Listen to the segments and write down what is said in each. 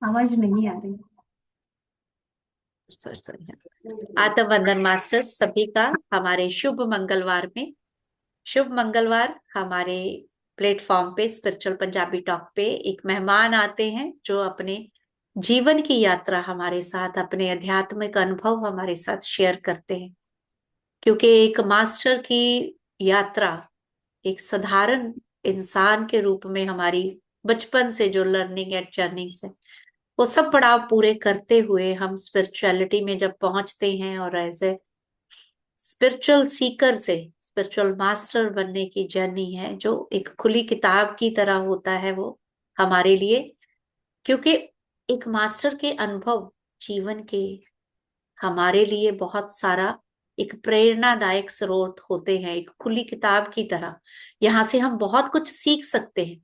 आवाज नहीं आ रही। आत्म वंदन मास्टर्स सभी का हमारे शुभ मंगलवार में। शुभ मंगलवार हमारे प्लेटफॉर्म पे स्पिरिचुअल पंजाबी टॉक पे एक मेहमान आते हैं जो अपने जीवन की यात्रा हमारे साथ, अपने आध्यात्मिक अनुभव हमारे साथ शेयर करते हैं। क्योंकि एक मास्टर की यात्रा एक साधारण इंसान के रूप में हमारी बचपन से जो लर्निंग एंड जर्निंग्स है, वो सब पड़ाव पूरे करते हुए हम स्पिरिचुअलिटी में जब पहुंचते हैं और एज ए स्पिरिचुअल सीकर से स्पिरिचुअल मास्टर बनने की जर्नी है जो एक खुली किताब की तरह होता है वो हमारे लिए। क्योंकि एक मास्टर के अनुभव जीवन के हमारे लिए बहुत सारा एक प्रेरणादायक स्रोत होते हैं, एक खुली किताब की तरह। यहाँ से हम बहुत कुछ सीख सकते हैं।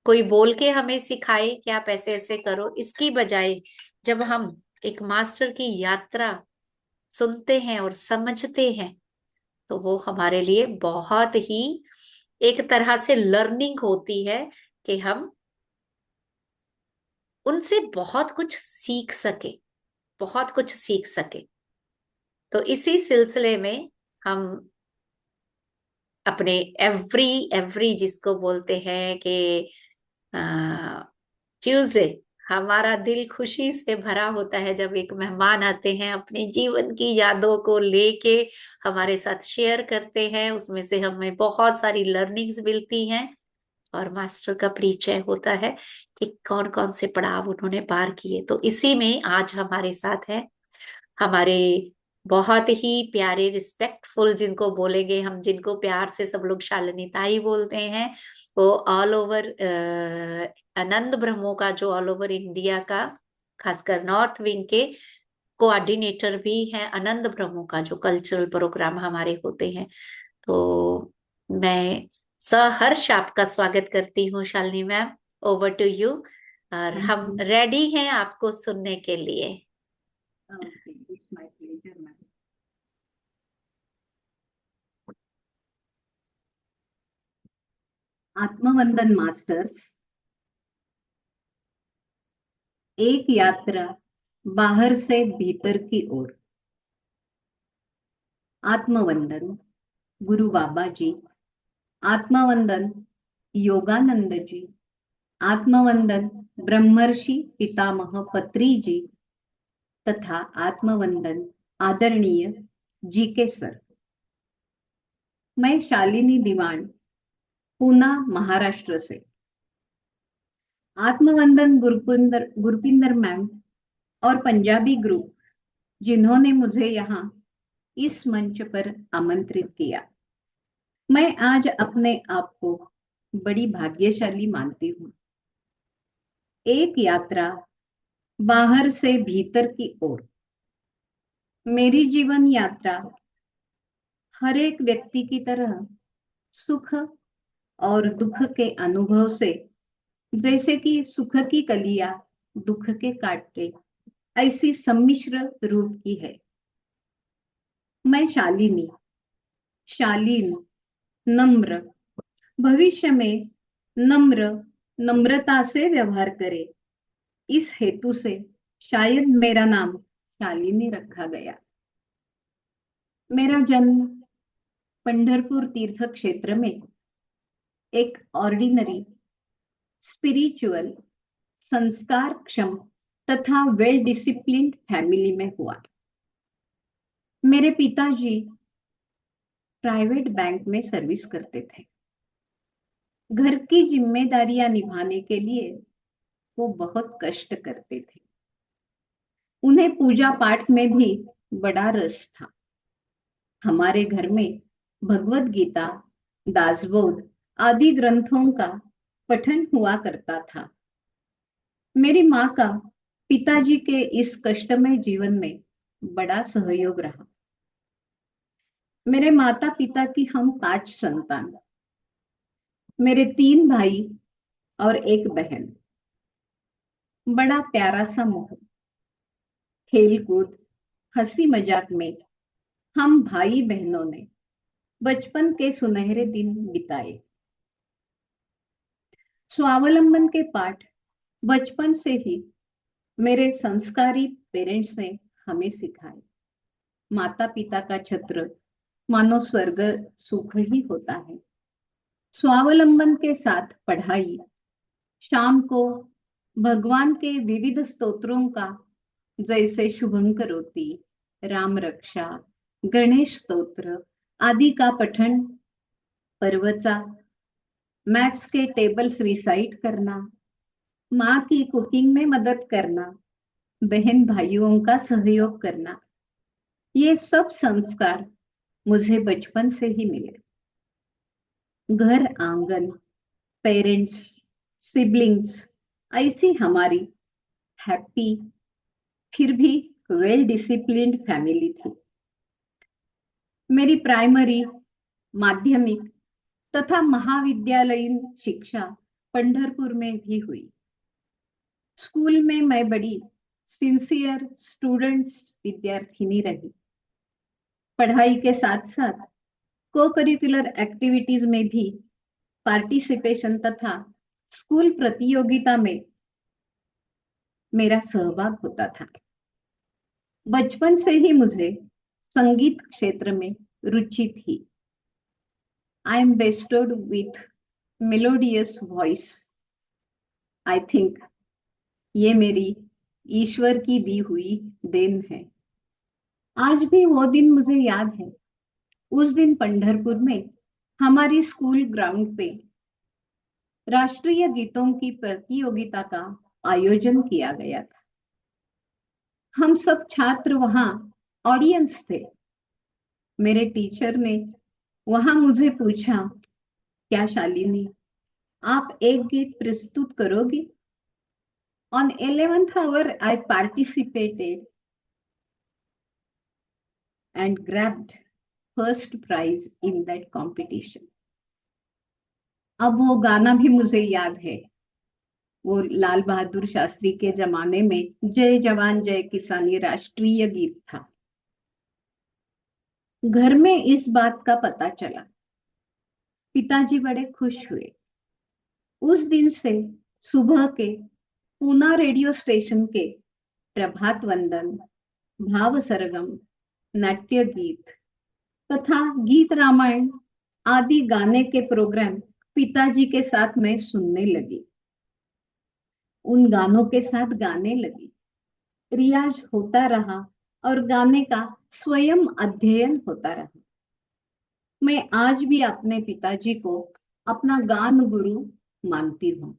कोई बोल के हमें सिखाए कि आप ऐसे ऐसे करो, इसकी बजाय जब हम एक मास्टर की यात्रा सुनते हैं और समझते हैं तो वो हमारे लिए बहुत ही एक तरह से लर्निंग होती है कि हम उनसे बहुत कुछ सीख सके, बहुत कुछ सीख सके। तो इसी सिलसिले में हम अपने एवरी एवरी जिसको बोलते हैं कि ट्यूसडे, हमारा दिल खुशी से भरा होता है जब एक मेहमान आते हैं अपने जीवन की यादों को लेके हमारे साथ शेयर करते हैं। उसमें से हमें बहुत सारी लर्निंग्स मिलती हैं और मास्टर का परिचय होता है कि कौन कौन से पड़ाव उन्होंने पार किए। तो इसी में आज हमारे साथ है हमारे बहुत ही प्यारे रिस्पेक्टफुल, जिनको बोलेंगे हम, जिनको प्यार से सब लोग शालिनी ताई बोलते हैं, वो ऑल ओवर आनंद ब्रह्मो का जो ऑल ओवर इंडिया का खासकर नॉर्थ विंग के कोऑर्डिनेटर भी हैं, आनंद ब्रह्मो का जो कल्चरल प्रोग्राम हमारे होते हैं। तो मैं सहर्ष आपका स्वागत करती हूँ Shalini ma'am. Over to you. और थैंक हम यू। रेडी हैं आपको सुनने के लिए। Okay, it's my pleasure ma'am. Atmavandan masters एक यात्रा बाहर से भीतर की ओर। आत्मवंदन गुरु बाबा जी, आत्मवंदन योगानंद जी, आत्मवंदन ब्रह्मर्षि पितामह पत्री जी तथा आत्मवंदन आदरणीय जी के सर। मैं शालिनी दीवान, पूना महाराष्ट्र से। आत्मवंदन गुरपिंदर मैम और पंजाबी ग्रुप जिन्होंने मुझे यहाँ इस मंच पर आमंत्रित किया, मैं आज अपने आप को बड़ी भाग्यशाली मानती हूँ। एक यात्रा बाहर से भीतर की ओर। मेरी जीवन यात्रा हर एक व्यक्ति की तरह सुख और दुख के अनुभव से, जैसे कि सुख की कलियां दुख के कांटे, ऐसी सम्मिश्र रूप की है। मैं शालिनी, शालीन, नम्र, भविष्य में नम्र, नम्रता से व्यवहार करे, इस हेतु से शायद मेरा नाम शालिनी रखा गया। मेरा जन्म पंढरपुर तीर्थ क्षेत्र में एक ऑर्डिनरी, स्पिरिचुअल, संस्कार क्षम तथा वेल डिसिप्लिन्ड फैमिली में हुआ। मेरे पिताजी प्राइवेट बैंक में सर्विस करते थे। घर की जिम्मेदारियां निभाने के लिए वो बहुत कष्ट करते थे। उन्हें पूजा पाठ में भी बड़ा रस था। हमारे घर में भगवत गीता, दासबोध आदि ग्रंथों का पठन हुआ करता था। मेरी माँ का पिताजी के इस कष्टमय जीवन में बड़ा सहयोग रहा। मेरे माता पिता की हम 5 संतान, मेरे 3 भाई और एक बहन। बड़ा प्यारा सा माहौल, खेल कूद, हंसी मजाक में हम भाई बहनों ने बचपन के सुनहरे दिन बिताए। स्वावलंबन के पाठ बचपन से ही मेरे संस्कारी पेरेंट्स ने हमें सिखाए, माता पिता का छत्र मानो स्वर्ग सुख ही होता है। स्वावलंबन के साथ पढ़ाई, शाम को भगवान के विविध स्तोत्रों का, जैसे शुभं करोति, राम रक्षा, गणेश स्तोत्र आदि का पठन, पर्वचा, मैथ्स के टेबल्स रिसाइट करना, माँ की कुकिंग में मदद करना, बहन भाइयों का सहयोग करना, ये सब संस्कार मुझे बचपन से ही मिले। घर आंगन, पेरेंट्स, सिबलिंग्स, ऐसी हमारी हैप्पी फिर भी वेल डिसिप्लिन्ड फैमिली थी। मेरी प्राइमरी, माध्यमिक तथा महाविद्यालयीन शिक्षा पंढरपुर में भी हुई। स्कूल में मैं बड़ी सिंसियर स्टूडेंट्स विद्यार्थिनी रही। पढ़ाई के साथ साथ को करिकुलर एक्टिविटीज में भी पार्टिसिपेशन तथा स्कूल प्रतियोगिता में मेरा सहभाग होता था। बचपन से ही मुझे संगीत क्षेत्र में रुचि थी। I am bestowed with melodious voice. I think ये मेरी ईश्वर की दी हुई देन है। आज भी वो दिन मुझे याद है। उस दिन पंढरपुर में हमारी स्कूल ग्राउंड पे राष्ट्रीय गीतों की प्रतियोगिता का आयोजन किया गया था। हम सब छात्र वहां ऑडियंस थे। मेरे टीचर ने वहां मुझे पूछा, क्या शालिनी, आप एक गीत प्रस्तुत करोगी? On 11th hour I participated and grabbed first prize in that competition. अब वो गाना भी मुझे याद है। वो लाल बहादुर शास्त्री के जमाने में जय जवान जय किसान ये राष्ट्रीय गीत था। घर में इस बात का पता चला, पिताजी बड़े खुश हुए। उस दिन से सुबह के पूना रेडियो स्टेशन के प्रभात वंदन, भाव सरगम, नाट्य गीत तथा गीत रामायण आदि गाने के प्रोग्राम पिताजी के साथ मैं सुनने लगी। उन गानों के साथ गाने लगी। रियाज होता रहा और गाने का स्वयं अध्ययन होता रहा। मैं आज भी अपने पिताजी को अपना गान गुरु मानती हूँ।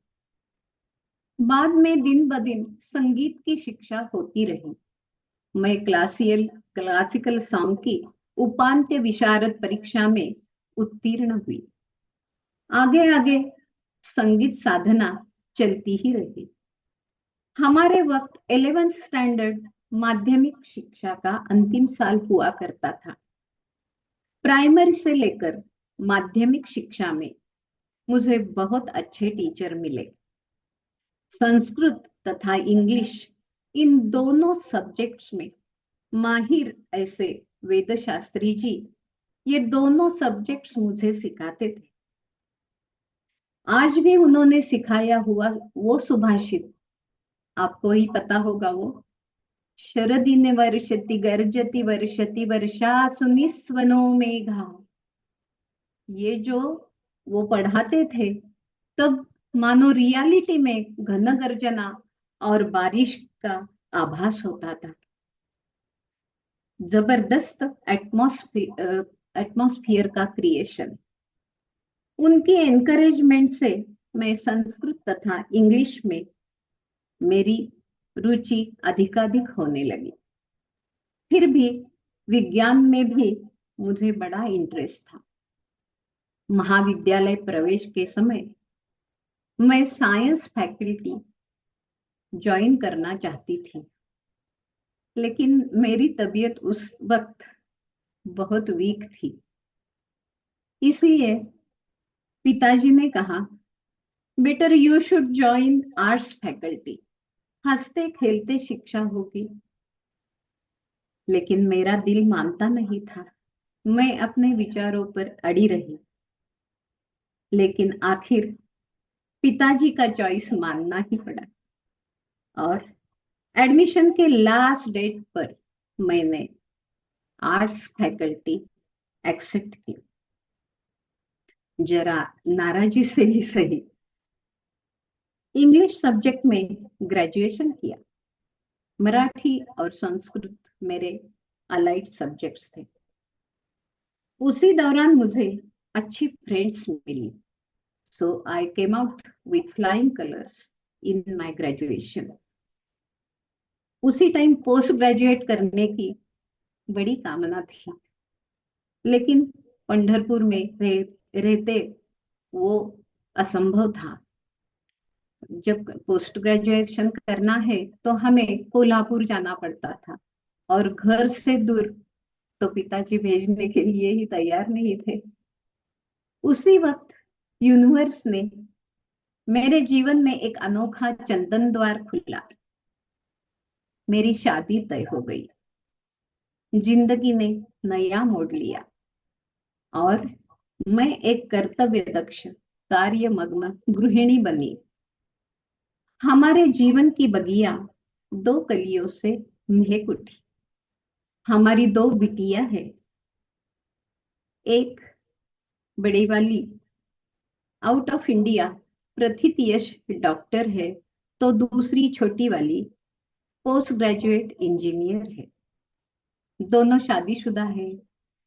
बाद में दिन ब दिन संगीत की शिक्षा होती रही। मैं क्लासिकल सॉन्ग की उपांत्य विशारद परीक्षा में उत्तीर्ण हुई। आगे आगे संगीत साधना चलती ही रही। हमारे वक्त 11th स्टैंडर्ड माध्यमिक शिक्षा का अंतिम साल हुआ करता था। प्राइमरी से लेकर माध्यमिक शिक्षा में मुझे बहुत अच्छे टीचर मिले। संस्कृत तथा इंग्लिश इन दोनों सब्जेक्ट्स में माहिर ऐसे वेद शास्त्री जी ये दोनों सब्जेक्ट्स मुझे सिखाते थे। आज भी उन्होंने सिखाया हुआ वो सुभाषित आपको ही पता होगा, वो शरदिने वर्षति गर्जति वर्षति वर्षा सुनिस्वनो मेघा। ये जो वो पढ़ाते थे तब मानो रियलिटी में घन गर्जना और बारिश का आभास होता था। जबरदस्त एटमॉस्फियर का क्रिएशन। उनकी एनकरेजमेंट से मैं संस्कृत तथा इंग्लिश में मेरी रुचि अधिकाधिक होने लगी। फिर भी विज्ञान में भी मुझे बड़ा इंटरेस्ट था। महाविद्यालय प्रवेश के समय मैं साइंस फैकल्टी ज्वाइन करना चाहती थी, लेकिन मेरी तबीयत उस वक्त बहुत वीक थी। इसलिए पिताजी ने कहा, better you should join arts faculty, हंसते खेलते शिक्षा होगी। लेकिन मेरा दिल मानता नहीं था। मैं अपने विचारों पर अड़ी रही। लेकिन आखिर पिताजी का चॉइस मानना ही पड़ा और एडमिशन के लास्ट डेट पर मैंने आर्ट्स फैकल्टी एक्सेप्ट की, जरा नाराजी से ही सही। इंग्लिश सब्जेक्ट में ग्रेजुएशन किया। मराठी और संस्कृत मेरे अलाइड सब्जेक्ट्स थे। उसी दौरान मुझे अच्छी फ्रेंड्स मिली, so I came out with flying colours in my graduation. उसी टाइम पोस्ट ग्रेजुएट करने की बड़ी कामना थी, लेकिन पंढरपुर में रहते वो असंभव था। जब पोस्ट ग्रेजुएशन करना है तो हमें कोल्हापुर जाना पड़ता था, और घर से दूर तो पिताजी भेजने के लिए ही तैयार नहीं थे। उसी वक्त यूनिवर्स ने मेरे जीवन में एक अनोखा चंदन द्वार खुला। मेरी शादी तय हो गई। जिंदगी ने नया मोड़ लिया और मैं एक कर्तव्य दक्ष कार्यमग्न गृहिणी बनी। हमारे जीवन की बगिया 2 कलियों से महक उठी। हमारी 2 बिटिया है। एक बड़ी वाली आउट ऑफ इंडिया प्रथितयश डॉक्टर है, तो दूसरी छोटी वाली पोस्ट ग्रेजुएट इंजीनियर है। दोनों शादीशुदा है,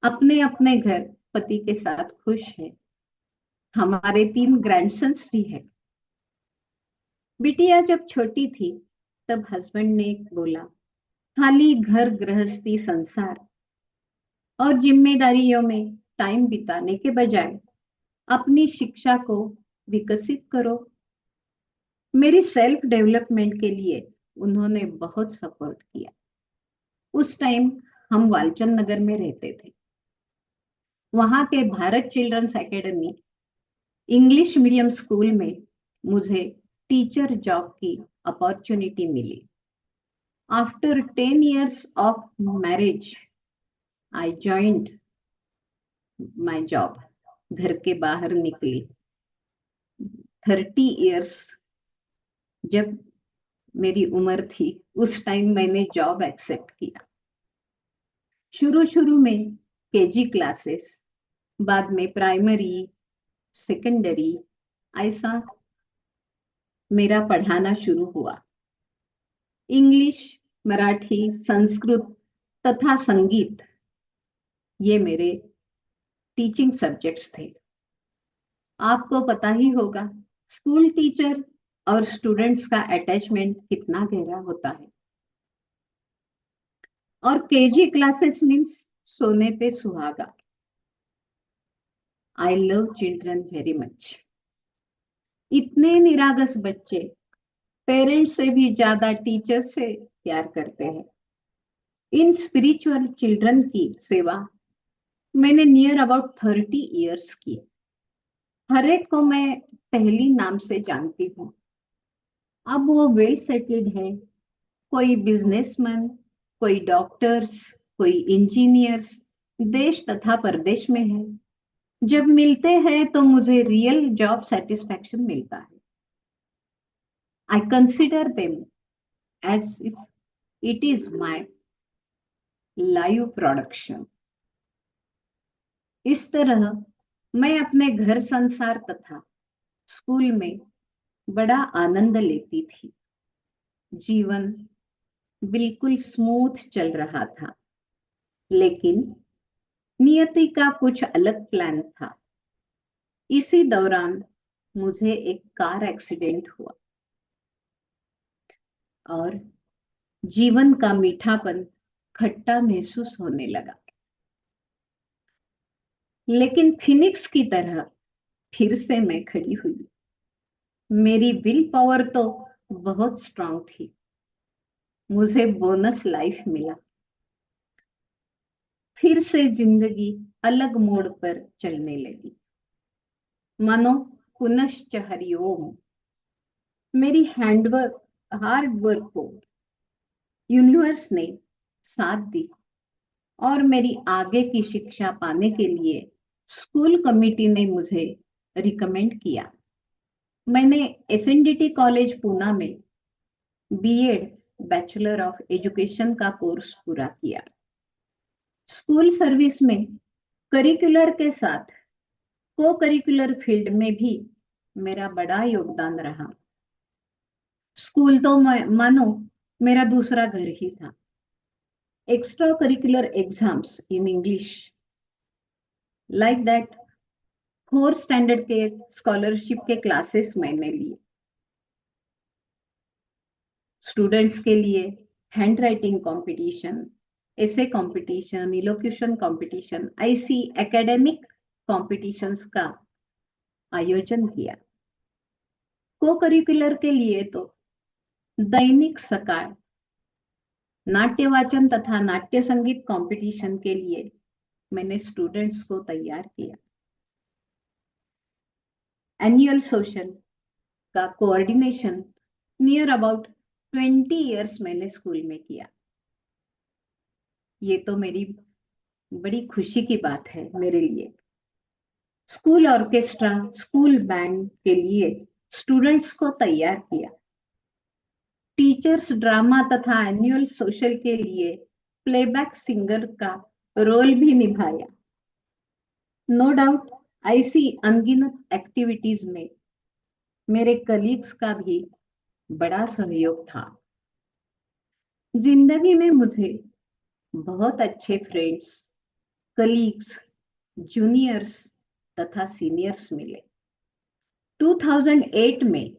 अपने अपने घर पति के साथ खुश है। हमारे 3 ग्रैंडसन्स भी है। बिटिया जब छोटी थी तब हस्बैंड ने बोला, खाली घर गृहस्थी संसार और जिम्मेदारियों में टाइम बिताने के बजाय अपनी शिक्षा को विकसित करो। मेरी सेल्फ डेवलपमेंट के लिए उन्होंने बहुत सपोर्ट किया। उस टाइम हम वालचंद नगर में रहते थे। वहां के Bharat children's academy English medium school में मुझे टीचर जॉब की अपॉर्चुनिटी मिली। After 10 years of marriage, I joined my job। घर के बाहर निकली। 30 years जब मेरी उम्र थी, उस टाइम मैंने जॉब एक्सेप्ट किया। शुरू में केजी क्लासेस, बाद में प्राइमरी, सेकेंडरी, ऐसा मेरा पढ़ाना शुरू हुआ। इंग्लिश, मराठी, संस्कृत तथा संगीत ये मेरे टीचिंग सब्जेक्ट्स थे। आपको पता ही होगा स्कूल टीचर और स्टूडेंट्स का अटैचमेंट कितना गहरा होता है। और केजी क्लासेस मीन्स सोने पे सुहागा। I love children very much. इतने निरागस बच्चे पेरेंट्स से भी ज्यादा टीचर से प्यार करते हैं। इन स्पिरिचुअल चिल्ड्रन की सेवा मैंने नियर अबाउट 30 years की। हर एक को मैं पहली नाम से जानती हूँ। अब वो वेल सेटल्ड है, कोई बिजनेसमैन, कोई डॉक्टर्स, कोई इंजीनियर्स, देश तथा परदेश में है। जब मिलते हैं तो मुझे रियल जॉब सेटिस्फैक्शन मिलता है। I consider them as if it is my live production. इस तरह मैं अपने घर संसार तथा स्कूल में बड़ा आनंद लेती थी। जीवन बिल्कुल स्मूथ चल रहा था, लेकिन नियति का कुछ अलग प्लान था। इसी दौरान मुझे एक कार एक्सीडेंट हुआ और जीवन का मीठापन खट्टा महसूस होने लगा। लेकिन फिनिक्स की तरह फिर से मैं खड़ी हुई। मेरी विल पावर तो बहुत स्ट्रांग थी। मुझे बोनस लाइफ मिला। फिर से जिंदगी अलग मोड़ पर चलने लगी। मानो पुनश्च हरिओम। मेरी हार्ड वर्क को यूनिवर्स ने साथ दी और मेरी आगे की शिक्षा पाने के लिए स्कूल कमेटी ने मुझे रिकमेंड किया। मैंने एसएनडीटी कॉलेज पूना में बीएड बैचलर ऑफ एजुकेशन का कोर्स पूरा किया। स्कूल सर्विस में करिकुलर के साथ को करिकुलर फील्ड में भी मेरा बड़ा योगदान रहा। स्कूल तो मानो मेरा दूसरा घर ही था। Extra curricular exams in English like that, 4 standard के स्कॉलरशिप के क्लासेस मैंने लिए। स्टूडेंट्स के लिए हैंड राइटिंग कंपटीशन, ऐसे कंपटीशन, इलोक्यूशन कंपटीशन, ऐसी एकेडमिक कॉम्पिटिशन्स का आयोजन किया। को करिकुलर के लिए तो दैनिक सकाळ नाट्य वाचन तथा नाट्य संगीत कंपटीशन के लिए मैंने स्टूडेंट्स को तैयार किया। एनुअल सोशल का कोऑर्डिनेशन नियर अबाउट 20 इयर्स मैंने स्कूल में किया। ये तो मेरी बड़ी खुशी की बात है मेरे लिए। स्कूल ऑर्केस्ट्रा, स्कूल बैंड के लिए स्टूडेंट्स को तैयार किया। टीचर्स ड्रामा तथा एनुअल सोशल के लिए प्लेबैक सिंगर का रोल भी निभाया। नो डाउट ऐसी अनगिनत एक्टिविटीज में मेरे कलीग्स का भी बड़ा सहयोग था। जिंदगी में मुझे बहुत अच्छे फ्रेंड्स, कलीग्स, जूनियर्स तथा सीनियर्स मिले। 2008 में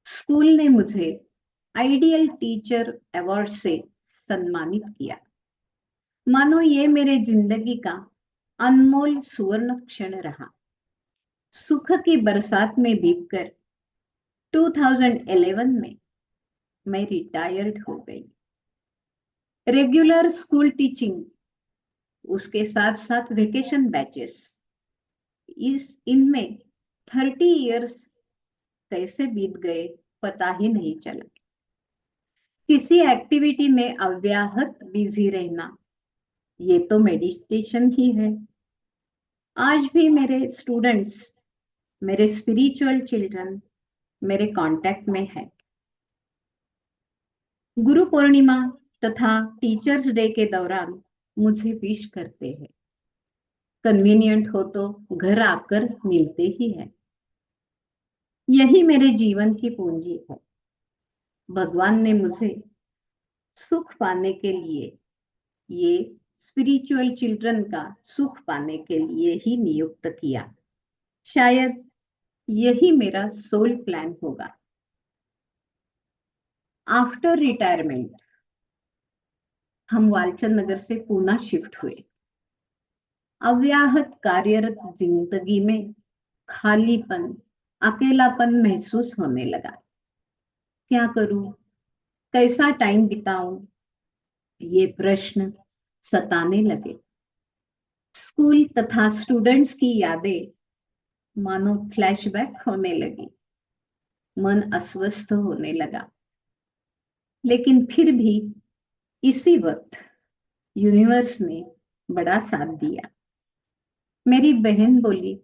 स्कूल ने मुझे आइडियल टीचर अवार्ड से सम्मानित किया। मानो ये मेरे जिंदगी का अनमोल सुवर्ण क्षण रहा। सुख की बरसात में भीगकर 2011 में मैं रिटायर्ड हो गई। रेगुलर स्कूल टीचिंग, उसके साथ साथ वेकेशन बैचेस, इनमें 30 इयर्स कैसे बीत गए पता ही नहीं चला। किसी एक्टिविटी में अव्याहत बिजी रहना, ये तो मेडिटेशन ही है। आज भी मेरे स्टूडेंट्स, मेरे स्पिरिचुअल चिल्ड्रन मेरे कांटेक्ट में है। गुरु पूर्णिमा तथा टीचर्स डे के दौरान मुझे विश करते हैं। कन्वीनियंट हो तो घर आकर मिलते ही हैं। यही मेरे जीवन की पूंजी है। भगवान ने मुझे सुख पाने के लिए, ये स्पिरिचुअल चिल्ड्रन का सुख पाने के लिए ही नियुक्त किया। शायद यही मेरा सोल प्लान होगा। आफ्टर रिटायरमेंट हम वालचंद नगर से पूना शिफ्ट हुए। अव्याहत कार्यरत जिंदगी में खालीपन, अकेलापन महसूस होने लगा। क्या करूं, कैसा टाइम बिताऊं, ये प्रश्न सताने लगे। स्कूल तथा स्टूडेंट्स की यादें मानो फ्लैशबैक होने लगी। मन अस्वस्थ होने लगा। लेकिन फिर भी इसी वक्त यूनिवर्स ने बड़ा साथ दिया। मेरी बहन बोली,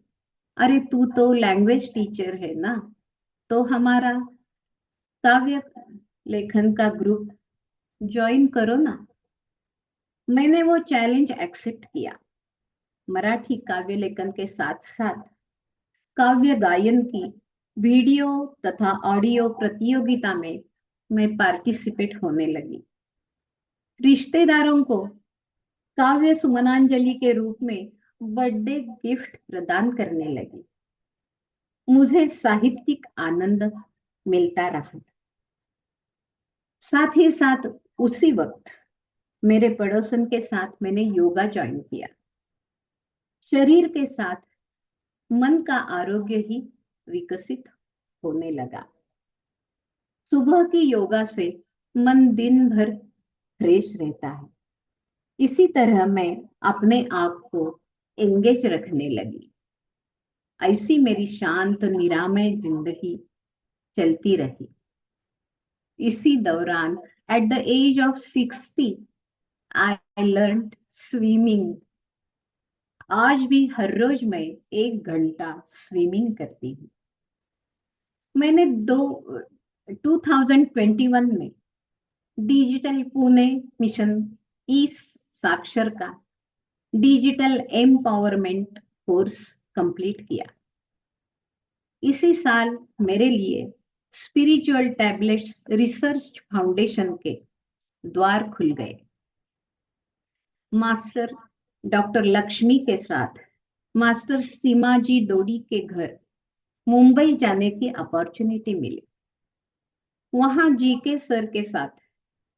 अरे तू तो लैंग्वेज टीचर है ना, तो हमारा काव्य लेखन का ग्रुप ज्वाइन करो ना। मैंने वो चैलेंज एक्सेप्ट किया। मराठी काव्य लेखन के साथ साथ काव्य गायन की वीडियो तथा ऑडियो प्रतियोगिता में मैं पार्टिसिपेट होने लगी। रिश्तेदारों को काव्य सुमनांजलि के रूप में बर्थडे गिफ्ट प्रदान करने लगी। मुझे साहित्यिक आनंद मिलता रहा। साथ ही साथ उसी वक्त मेरे पड़ोसन के साथ मैंने योगा ज्वाइन किया। शरीर के साथ मन का आरोग्य ही विकसित होने लगा। सुबह की योगा से मन दिन भर फ्रेश रहता है। इसी तरह मैं अपने आप को एंगेज रखने लगी। ऐसी मेरी शांत निरामय जिंदगी चलती रही। इसी दौरान at the age of 60 I learned swimming. आज भी हर रोज मैं 1 घंटा स्विमिंग करती हूँ। मैंने 2021 में डिजिटल पुणे मिशन ई साक्षर का डिजिटल एम्पावरमेंट कोर्स कंप्लीट किया। इसी साल मेरे लिए स्पिरिचुअल टैबलेट्स रिसर्च फाउंडेशन के द्वार खुल गए। मास्टर डॉक्टर लक्ष्मी के साथ मास्टर सीमा जी दोडी के घर मुंबई जाने की अपॉर्चुनिटी मिली। वहां जीके सर के साथ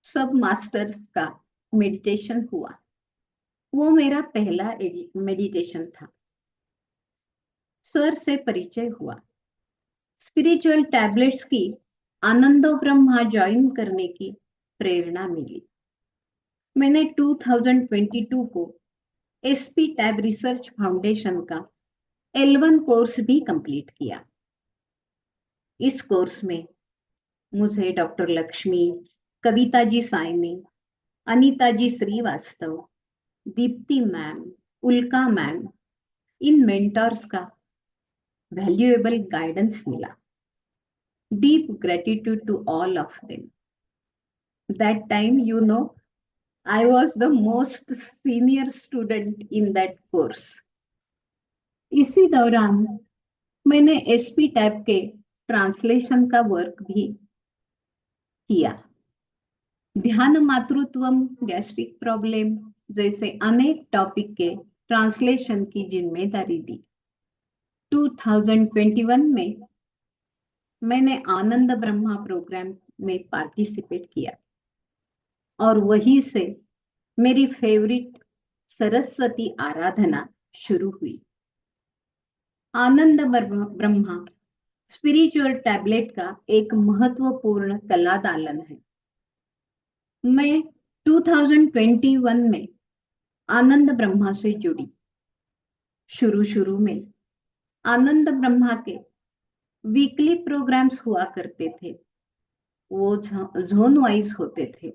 सब मास्टर्स का मेडिटेशन हुआ। वो मेरा पहला मेडिटेशन था। सर से परिचय हुआ। स्पिरिचुअल टैबलेट्स की आनंदो ब्रह्मा ज्वाइन करने की प्रेरणा मिली। मैंने 2022 को एसपी टैब रिसर्च फाउंडेशन का L1 कोर्स भी कंप्लीट किया। इस कोर्स में मुझे डॉक्टर लक्ष्मी, कविता जी साइनी, अनीता जी श्रीवास्तव, दीप्ति मैम, उल्का मैम, इन मेंटर्स का वैल्यूएबल गाइडेंस मिला। Deep gratitude to all of them. That time, I was the most senior student in that course. इसी दौरान मैंने एसपी टैब के ट्रांसलेशन का वर्क भी किया। ध्यान मातृत्वम, गैस्ट्रिक प्रॉब्लम जैसे अनेक टॉपिक के ट्रांसलेशन की जिम्मेदारी दी। 2021 में मैंने आनंद ब्रह्मा प्रोग्राम में पार्टिसिपेट किया और वहीं से मेरी फेवरेट सरस्वती आराधना शुरू हुई। आनंद ब्रह्मा स्पिरिचुअल टैबलेट का एक महत्वपूर्ण कलादालन है। मैं 2021 में आनंद ब्रह्मा से जुड़ी। शुरू में आनंद ब्रह्मा के वीकली प्रोग्राम्स हुआ करते थे। वो जोन वाइज होते थे।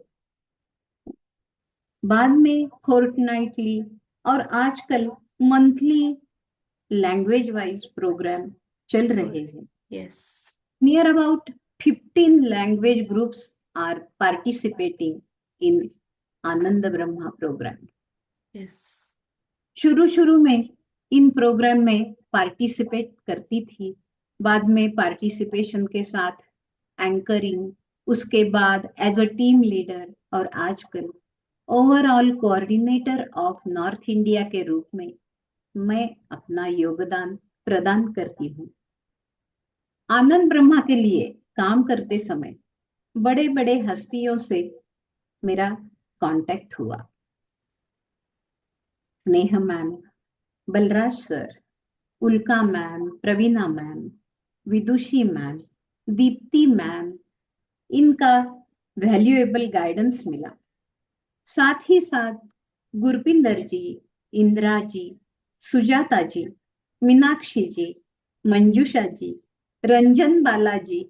बाद में फोर्टनाइटली और आजकल मंथली लैंग्वेज वाइज प्रोग्राम चल रहे हैं। Yes. Near about 15 language groups are participating in Anand Brahma program. Yes. शुरू में इन प्रोग्राम में पार्टिसिपेट करती थी। बाद में पार्टिसिपेशन के साथ एंकरिंग, उसके बाद एज अ टीम लीडर और आजकल overall coordinator of north India के रूप में मैं अपना योगदान प्रदान करती हूँ। आनंद ब्रह्मा के लिए काम करते समय बड़े बड़े हस्तियों से मेरा कांटेक्ट हुआ। स्नेह मैम, बलराज सर, उल्का मैम, प्रवीणा मैम, विदुषी मैम, दीप्ति मैम, इनका वैल्यूएबल गाइडेंस मिला। साथ ही साथ गुरपिंदर जी, इंदिरा जी, सुजाता जी, मीनाक्षी जी, मंजूषा जी, रंजन बालाजी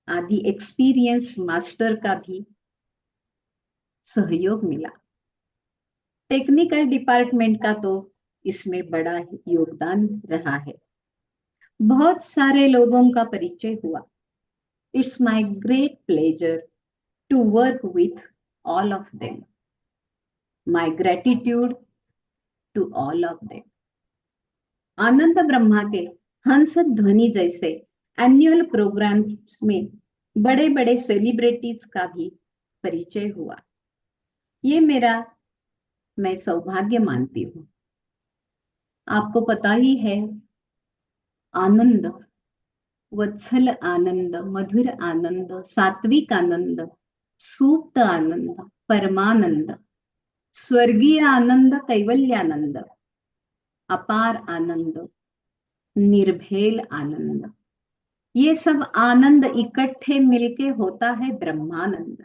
आदि एक्सपीरियंस मास्टर का भी सहयोग मिला। टेक्निकल डिपार्टमेंट का तो इसमें बड़ा योगदान रहा है। बहुत सारे लोगों का परिचय हुआ। It's my great pleasure to work with all of them. My gratitude to all of them. Anand Brahma के हंस ध्वनि जैसे एनुअल प्रोग्राम्स में बड़े बड़े सेलिब्रिटीज का भी परिचय हुआ। ये मैं सौभाग्य मानती हूँ। आपको पता ही है, आनंद, वत्सल आनंद, मधुर आनंद, सात्विक आनंद, सुप्त आनंद, परमानंद, स्वर्गीय आनंद, कैवल्यानंद, अपार आनंद, निर्भेल आनंद, ये सब आनंद इकट्ठे मिलके होता है ब्रह्मानंद।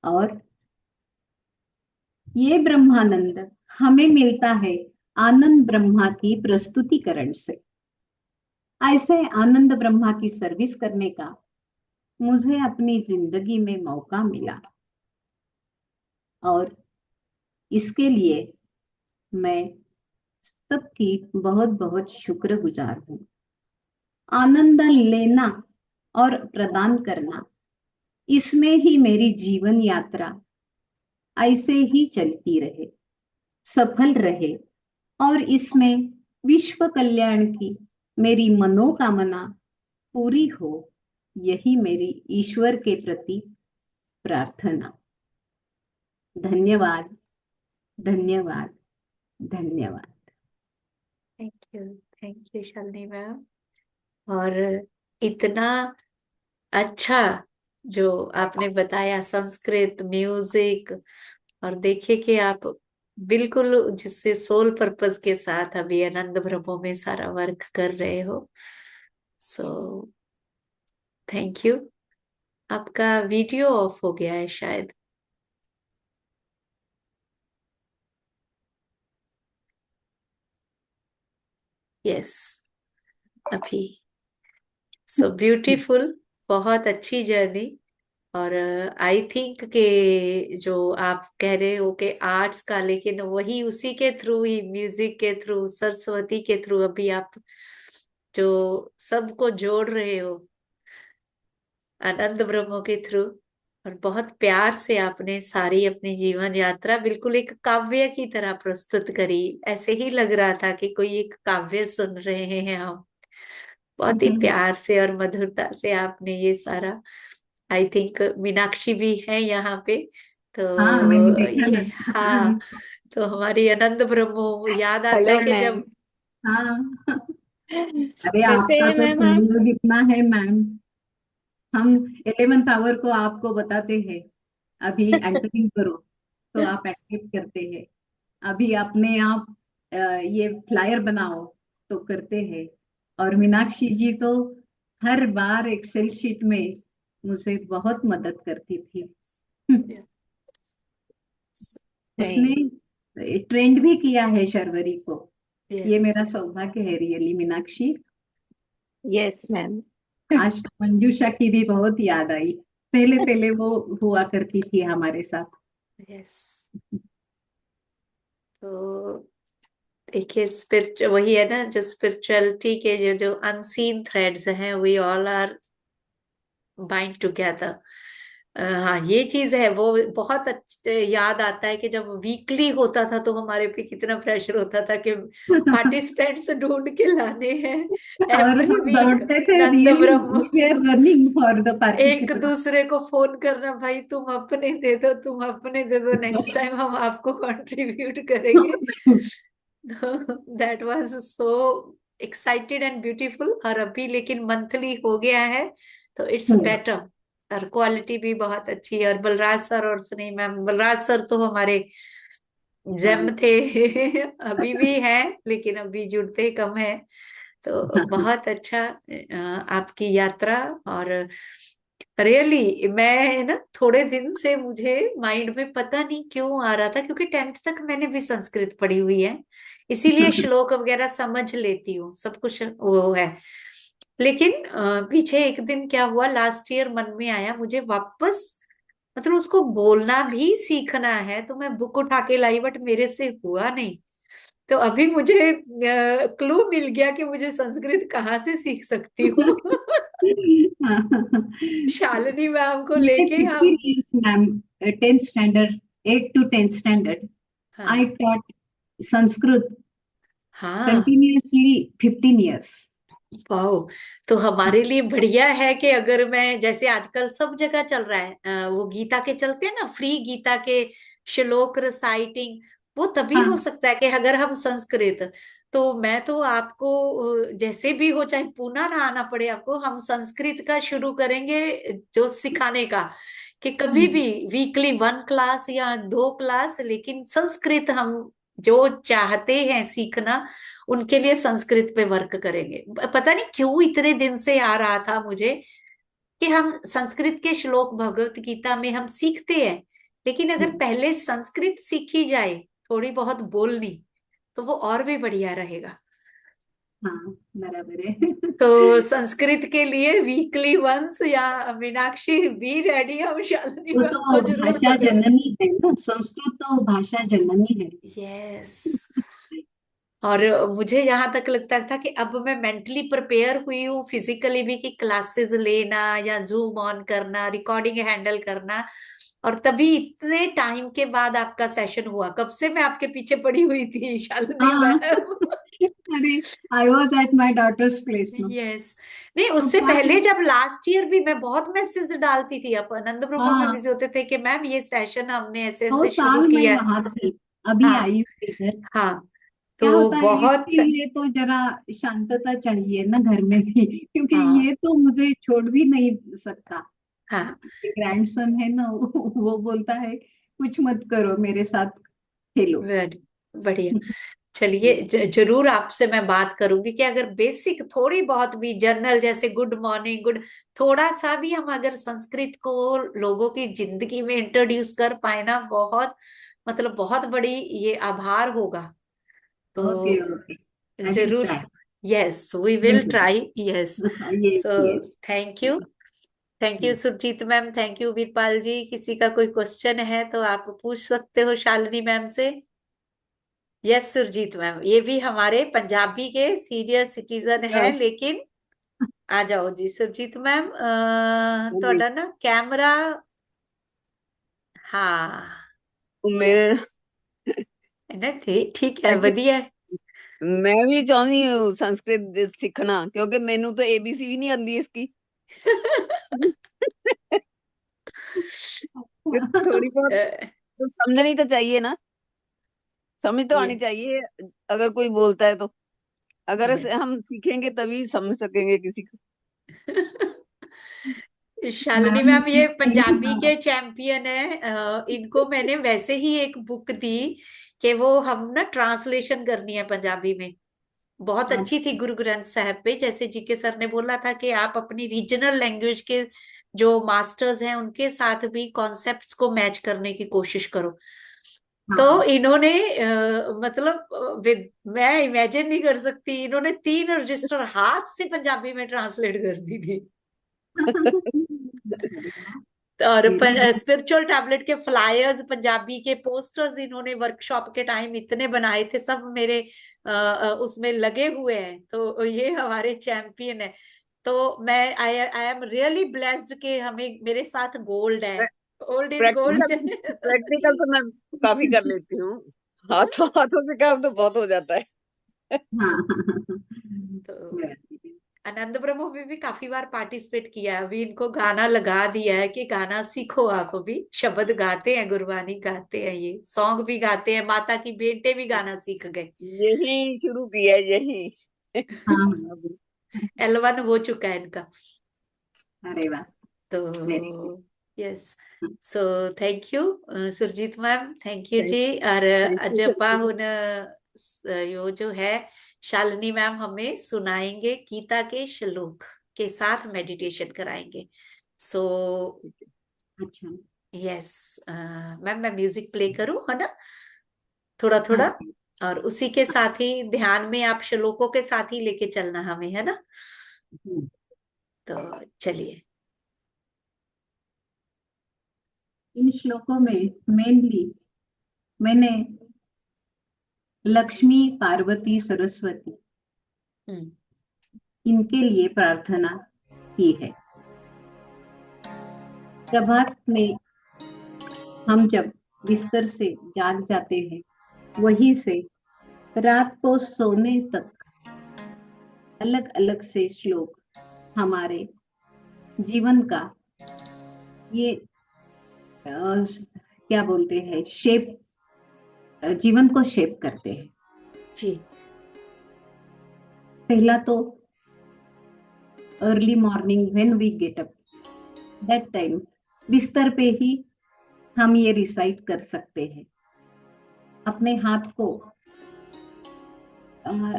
और ये ब्रह्मानंद हमें मिलता है आनंद ब्रह्मा की प्रस्तुतिकरण से। ऐसे आनंद ब्रह्मा की सर्विस करने का मुझे अपनी जिंदगी में मौका मिला और इसके लिए मैं सबकी बहुत बहुत शुक्रगुजार हूँ। आनंद लेना और प्रदान करना इसमें ही मेरी जीवन यात्रा ऐसे ही चलती रहे, सफल रहे, और इसमें विश्व कल्याण की मेरी मनोकामना पूरी हो, यही मेरी ईश्वर के प्रति प्रार्थना। धन्यवाद, धन्यवाद, धन्यवाद। Thank you Shalini ma'am. और इतना अच्छा जो आपने बताया, संस्कृत म्यूजिक, और देखिए कि आप बिल्कुल जिससे सोल पर्पस के साथ अभी आनंद ब्रह्मो में सारा वर्क कर रहे हो। सो थैंक यू। आपका वीडियो ऑफ हो गया है शायद। यस, अभी। सो ब्यूटीफुल, बहुत अच्छी जर्नी। और आई थिंक के जो आप कह रहे हो कि आर्ट्स का, लेकिन वही उसी के थ्रू ही, म्यूजिक के थ्रू, सरस्वती के थ्रू अभी आप जो सबको जोड़ रहे हो आनंद ब्रह्मो के थ्रू। और बहुत प्यार से आपने सारी अपनी जीवन यात्रा बिल्कुल एक काव्य की तरह प्रस्तुत करी। ऐसे ही लग रहा था कि कोई एक काव्य सुन रहे हैं हम। बहुत ही प्यार से और मधुरता से आपने ये सारा। आई थिंक मीनाक्षी भी है यहाँ पे। हाँ, मैंने तो देखा ये, ना। हाँ, तो हमारी आनंद ब्रह्मो याद आता हेलो है कि मैम। जब हाँ, अरे कैसे आपका हैं तो मैम आप? सहयोग इतना है मैम। हम 11th आवर को आपको बताते हैं अभी एंटरिंग करो, तो आप एक्सेप्ट करते हैं। अभी अपने आप ये फ्लायर बनाओ, तो करते हैं। और मीनाक्षी जी तो हर बार एक्सेल शीट में मुझे बहुत मदद करती थी। नहीं। उसने ट्रेंड भी किया है शर्वरी को। ये यस, मेरा सौभाग्य है रियली मीनाक्षी। Yes ma'am. आज तो मंजूषा की भी बहुत याद आई। पहले पहले वो हुआ करती थी हमारे साथ। यस। तो देखिए, स्पिरिट वही है ना, जो स्पिरिचुअलिटी के जो जो अनसीन थ्रेड्स हैं, we all are bind together. हाँ, ये चीज है। वो बहुत याद आता है कि जब वीकली होता था तो हमारे पे कितना प्रेशर होता था कि पार्टिसिपेंट्स ढूंढ के लाने हैं और एवरी हम वीक। दौड़ते थे नंद रियली, ब्रह्म, we are running for the एक पार्टिसिपेंट। दूसरे को फोन करना, भाई तुम अपने दे दो, तुम अपने दे दो, नेक्स्ट टाइम हम आपको कंट्रीब्यूट करेंगे। That was so excited and beautiful. और अभी लेकिन मंथली हो गया है, तो इट्स बेटर, और क्वालिटी भी बहुत अच्छी है। और बलराज सर और सुनी मैम, बलराज सर तो हमारे जेम थे। अभी भी हैं, लेकिन अभी जुड़ते कम है। तो बहुत अच्छा आपकी यात्रा। और रियली मैं ना थोड़े दिन से मुझे माइंड में पता नहीं क्यों आ रहा था, क्योंकि 10th तक मैंने भी संस्कृत पढ़ी हुई है, इसीलिए श्लोक वगैरह समझ लेती हूँ, सब कुछ वो है। लेकिन पीछे एक दिन क्या हुआ, लास्ट ईयर मन में आया मुझे वापस, मतलब उसको बोलना भी सीखना है, तो मैं बुक उठा के लाई, बट मेरे से हुआ नहीं। तो अभी मुझे क्लू मिल गया कि मुझे संस्कृत कहाँ से सीख सकती हूँ। शालिनी मैम को मैंने लेके 15 हम। years ma'am, 10th standard, 8 to 10th standard I हाँ, टॉट संस्कृत हाँ, कंटिन्यूअसली 15 years। वाओ। तो हमारे लिए बढ़िया है कि अगर मैं, जैसे आजकल सब जगह चल रहा है, वो गीता के चलते हैं ना, फ्री गीता के श्लोक रिसाइटिंग, वो तभी हो हाँ, सकता है कि अगर हम संस्कृत। तो मैं तो आपको जैसे भी हो, चाहे पूना ना आना पड़े आपको, हम संस्कृत का शुरू करेंगे जो सिखाने का, कि कभी भी वीकली 1 क्लास या 2 क्लास, लेकिन संस्कृत हम जो चाहते हैं सीखना, उनके लिए संस्कृत पे वर्क करेंगे। पता नहीं क्यों इतने दिन से आ रहा था मुझे कि हम संस्कृत के श्लोक भगवत गीता में हम सीखते हैं, लेकिन अगर पहले संस्कृत सीखी जाए, थोड़ी बहुत बोलनी, तो वो और भी बढ़िया रहेगा। हाँ, बराबर है। तो संस्कृत के लिए वीकली वंस, या मीनाक्षी बी रेडी, हम शालिनी वो मैम तो को जरूर भाषा पकड़। जननी है ना, संस्कृत तो भाषा जननी है। यस। और मुझे यहाँ तक लगता था कि अब मैं मेंटली प्रिपेयर हुई हूँ, फिजिकली भी, कि क्लासेस लेना या जूम ऑन करना, रिकॉर्डिंग हैंडल करना। और तभी इतने टाइम के बाद आपका सेशन हुआ। कब से मैं आपके पीछे पड़ी हुई थी शालिनी हाँ। मैम। अरे, I was at my daughter's place no. Yes. नहीं, तो उससे क्या पहले जब लास्ट ईयर भी मैं बहुत मैसेज डालती थी, अब आनंद ब्रह्मा में हाँ, बिजी होते थे कि मैम ये सेशन हमने ऐसे 2 ऐसे शुरू साल मैं किया है। वहां थी, अभी हाँ आई हूँ इधर। हाँ। क्या तो होता है, बहुत। इसके लिए तो जरा शांतता चाहिए ना घर में भी, क्योंकि हाँ ये तो मुझे छोड़ भी नहीं सकता। हाँ। ग्रैंडसन है ना, वो बोलता है कुछ मत करो, मेरे साथ खेलो। वेरी बढ़िया। चलिए, जरूर आपसे मैं बात करूंगी कि अगर बेसिक थोड़ी बहुत भी जनरल, जैसे गुड मॉर्निंग, गुड, थोड़ा सा भी हम अगर संस्कृत को लोगों की जिंदगी में इंट्रोड्यूस कर पाए ना, बहुत मतलब बहुत बड़ी ये आभार होगा। ओके तो ओके, आई विल जरूर। Try. Yes, we will try. Yes. Yes so yes. Thank you. Thank you Surjeet ma'am, thank you Veerpal ji. किसी का कोई क्वेश्चन है तो आप पूछ सकते हो शालिनी मैम से। यस सुरजीत मैम, ये भी हमारे पंजाबी के सीनियर सिटीजन है, लेकिन आ जाओ जी सुरजीत मैम। ਤੁਹਾਡਾ ना कैमरा, हाँ, मेरे यस, ना ठीक है, बढ़िया है। मैं भी चाहनी हूँ संस्कृत सीखना, क्योंकि मैनू तो एबीसी भी नहीं आती इसकी। थोड़ी बहुत तो समझनी तो चाहिए ना, समझ तो आनी ये चाहिए अगर कोई बोलता है तो। अगर ये हम सीखेंगे तभी समझ सकेंगे किसी को। शालिनी मैम, मैम ये पंजाबी के चैंपियन है। इनको मैंने वैसे ही एक बुक दी कि वो हम ना ट्रांसलेशन करनी है पंजाबी में। बहुत अच्छी थी, गुरु ग्रंथ साहब पे। जैसे जीके सर ने बोला था कि आप अपनी रीजनल लैंग्वेज के जो मास्टर्स हैं उनके साथ भी कॉन्सेप्ट्स को मैच करने की कोशिश करो। तो हाँ। इन्होंने मतलब मैं इमेजिन नहीं कर सकती, इन्होंने 3 रजिस्टर हाथ से पंजाबी में ट्रांसलेट कर दी थी। और वेरी गुड। स्पिरिचुअल टैबलेट के फ्लायर्स, पंजाबी के पोस्टर्स इन्होंने वर्कशॉप के टाइम इतने बनाए थे, सब मेरे उसमें लगे हुए हैं। तो ये हमारे चैंपियन है। तो मैं आई आई एम रियली ब्लेस्ड कि हमें, मेरे साथ गोल्ड है। Old is gold. प्रैक्टिकल तो मैं काफी कर लेती हूँ, हाथों हाथों से काम तो बहुत हो जाता है। हाँ। तो आनंद ब्रह्म में भी काफी बार पार्टिसिपेट किया है। अभी इनको गाना लगा दिया है कि गाना सीखो आप। अभी शब्द गाते हैं, गुरबानी गाते हैं, ये सॉन्ग भी गाते हैं। माता की बेटे भी गाना सीख गए। यही शुरू किया है, यही। हाँ। L1 हो चुका है इनका। अरे वाह, वेरी तो good. Yes. So thank you Surjeet ma'am, thank you thank ji. और यू अजपा सर। हुन यो जो है शालिनी मैम हमें सुनाएंगे गीता के श्लोक के साथ मेडिटेशन कराएंगे। सो अच्छा। यस मैम, मैं म्यूजिक प्ले करूँ है ना, थोड़ा हाँ। थोड़ा। और उसी के साथ ही ध्यान में आप श्लोकों के साथ ही लेके चलना हमें, है ना। हम्म। तो चलिए। इन श्लोकों में मेनली मैंने लक्ष्मी, पार्वती, सरस्वती, हम्म। इनके लिए प्रार्थना की है। प्रभात में हम जब बिस्तर से जाग जाते हैं, वहीं से रात को सोने तक अलग अलग से श्लोक हमारे जीवन का ये क्या बोलते हैं, शेप, जीवन को शेप करते हैं। जी। पहला तो early morning when we get up, that time बिस्तर पे ही हम ये रिसाइट कर सकते हैं अपने हाथ को।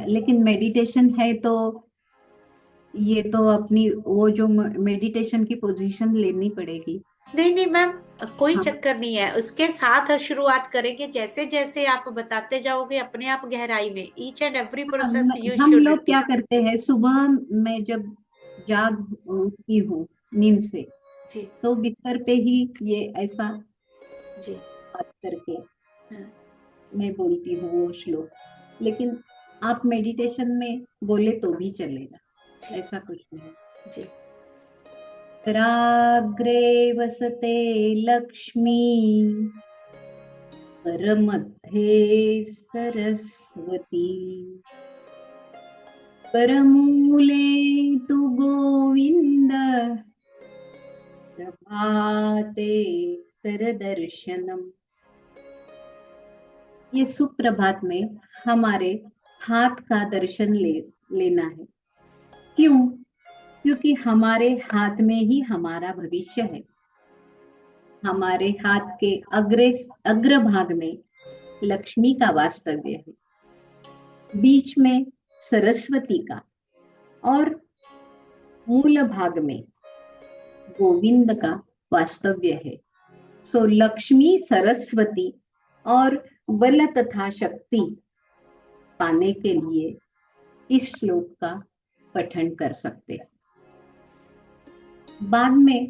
लेकिन मेडिटेशन है तो ये तो अपनी वो जो मेडिटेशन की पोजीशन लेनी पड़ेगी। नहीं नहीं मैम, कोई हाँ। चक्कर नहीं है। उसके साथ शुरुआत करेंगे, जैसे जैसे आप बताते जाओगे अपने आप गहराई में, each and every process you हम शुड लोग डू। क्या करते हैं, सुबह मैं जब जाग उठती हूँ नींद से, जी तो बिस्तर पे ही ये ऐसा जी। बात करके हाँ, मैं बोलती हूँ वो श्लोक। लेकिन आप मेडिटेशन में बोले तो भी चलेगा, ऐसा कुछ नहीं। जी। कराग्रे वसते लक्ष्मी, करमध्ये सरस्वती, करमूले तु गोविंद, प्रभाते करदर्शनम। ये सुप्रभात में हमारे हाथ का दर्शन लेना है। क्यों? क्योंकि हमारे हाथ में ही हमारा भविष्य है। हमारे हाथ के अग्रभाग में लक्ष्मी का वास्तव्य है, बीच में सरस्वती का और मूल भाग में गोविंद का वास्तव्य है। सो लक्ष्मी, सरस्वती और बल तथा शक्ति पाने के लिए इस श्लोक का पठन कर सकते हैं। बाद में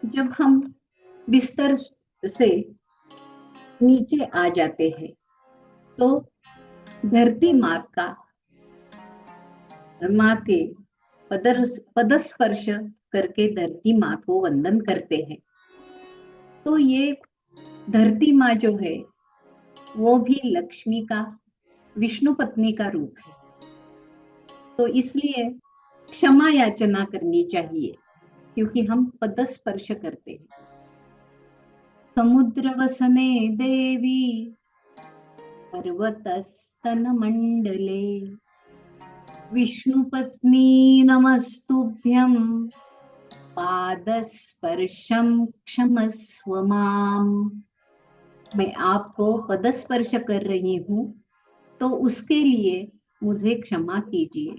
जब हम बिस्तर से नीचे आ जाते हैं तो धरती माँ के पदस्पर्श करके धरती माँ को वंदन करते हैं। तो ये धरती माँ जो है वो भी लक्ष्मी का, विष्णु पत्नी का रूप है। तो इसलिए क्षमा याचना करनी चाहिए क्योंकि हम पदस्पर्श करते हैं। समुद्र वसने देवी, पर्वतस्तन मंडले, विष्णु पत्नी नमस्तुभ्यं, पादस्पर्शम क्षमस्व माम। मैं आपको पदस्पर्श कर रही हूँ तो उसके लिए मुझे क्षमा कीजिए,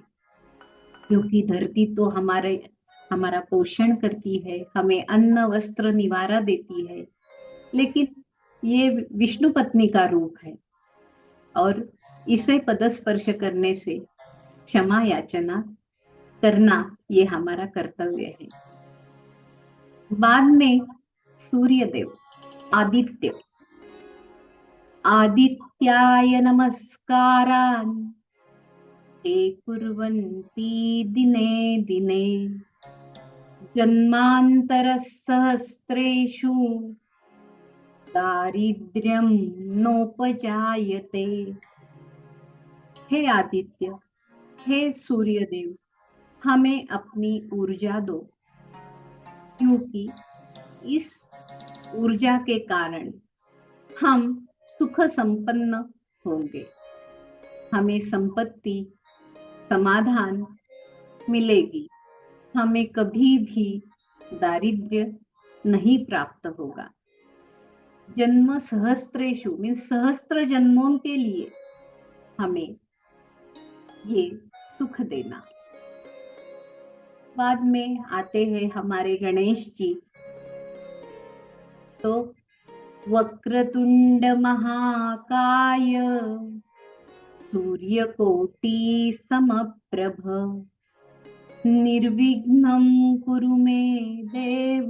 क्योंकि धरती तो हमारा पोषण करती है, हमें अन्न वस्त्र निवारा देती है, लेकिन ये विष्णु पत्नी का रूप है और इसे पदस्पर्श करने से क्षमा याचना करना ये हमारा कर्तव्य है। बाद में सूर्यदेव, आदित्य, आदित्याय नमस्कारान् ते कुर्वन्ति दिने दिने, जन्मांतर सहस्रेषु दारिद्र्यं नोपजायते। हे आदित्य, हे सूर्यदेव, हमें अपनी ऊर्जा दो, क्योंकि इस ऊर्जा के कारण हम सुख संपन्न होंगे, हमें संपत्ति, समाधान मिलेगी, हमें कभी भी दारिद्र्य नहीं प्राप्त होगा। जन्म सहस्त्रेषु मीन्स सहस्त्र जन्मों के लिए हमें ये सुख देना। बाद में आते हैं हमारे गणेश जी। तो वक्रतुंड महाकाय, सूर्यकोटि समप्रभ, निर्विघ्नं कुरु मे देव,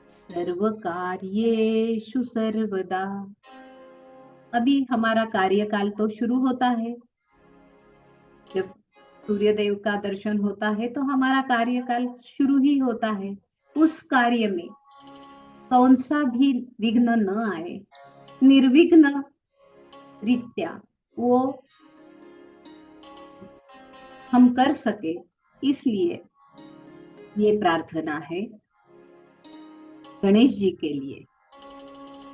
सर्व कार्येषु सर्वदा। अभी हमारा कार्यकाल तो शुरू होता है, जब सूर्यदेव का दर्शन होता है तो हमारा कार्यकाल शुरू ही होता है। उस कार्य में कौन सा भी विघ्न न आए, निर्विघ्न रीत्या वो हम कर सके, इसलिए ये प्रार्थना है गणेश जी के लिए।